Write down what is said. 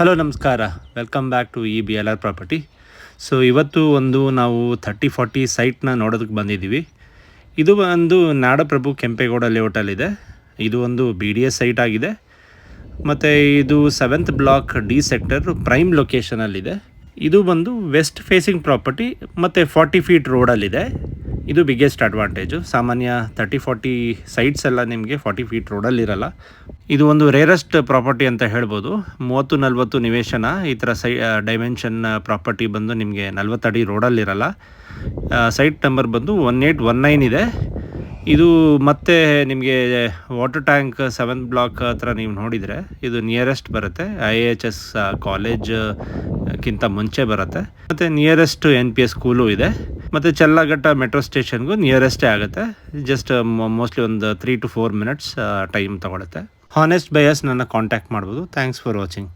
Hello ನಮಸ್ಕಾರ, welcome back to BLR property. So ಇವತ್ತು ನಾವು 30-40 ಸೈಟ್ನ ನೋಡೋದಕ್ಕೆ ಬಂದಿದ್ದೀವಿ. ಇದು ಒಂದು ನಾಡಪ್ರಭು ಕೆಂಪೇಗೌಡ ಲೇಔಟಲ್ಲಿದೆ. ಇದು ಒಂದು BDS ಸೈಟ್ ಆಗಿದೆ ಮತ್ತು ಇದು 7th block D sector prime ಲೊಕೇಶನಲ್ಲಿದೆ. ಇದು ಬಂದು ವೆಸ್ಟ್ ಫೇಸಿಂಗ್ ಪ್ರಾಪರ್ಟಿ ಮತ್ತು 40 ಫೀಟ್ ರೋಡಲ್ಲಿದೆ. ಇದು ಬಿಗ್ಗೆಸ್ಟ್ ಅಡ್ವಾಂಟೇಜು. ಸಾಮಾನ್ಯ 30-40 ಸೈಟ್ಸ್ ಎಲ್ಲ ನಿಮಗೆ 40 ಫೀಟ್ ರೋಡಲ್ಲಿರಲ್ಲ. ಇದು ಒಂದು ರೇರೆಸ್ಟ್ ಪ್ರಾಪರ್ಟಿ ಅಂತ ಹೇಳ್ಬೋದು. 30-40 ನಿವೇಶನ ಈ ಥರ ಡೈಮೆನ್ಷನ್ ಪ್ರಾಪರ್ಟಿ ಬಂದು ನಿಮಗೆ 40 ಅಡಿ ರೋಡಲ್ಲಿರಲ್ಲ. ಸೈಟ್ ನಂಬರ್ ಬಂದು 1819 ಇದೆ. ಇದು ಮತ್ತೆ ನಿಮಗೆ ವಾಟರ್ ಟ್ಯಾಂಕ್ 7th ಬ್ಲಾಕ್ ಹತ್ರ ನೀವು ನೋಡಿದರೆ ಇದು ನಿಯರೆಸ್ಟ್ ಬರುತ್ತೆ. IAHS ಕಾಲೇಜ್ಗಿಂತ ಮುಂಚೆ ಬರುತ್ತೆ. ಮತ್ತು ನಿಯರೆಸ್ಟ್ NPS ಸ್ಕೂಲು ಇದೆ. ಮತ್ತು ಚಲ್ಲಘಟ್ಟ ಮೆಟ್ರೋ ಸ್ಟೇಷನ್ಗೂ ನಿಯರೆಸ್ಟೇ ಆಗುತ್ತೆ. ಜಸ್ಟ್ ಮೋಸ್ಟ್ಲಿ ಒಂದು 3 to 4 minutes ಟೈಮ್ ತೊಗೊಳುತ್ತೆ. ಹಾನೆಸ್ಟ್ ಬಯರ್ಸ್ ನನ್ನ ಕಾಂಟ್ಯಾಕ್ಟ್ ಮಾಡ್ಬೋದು. Thanks for watching.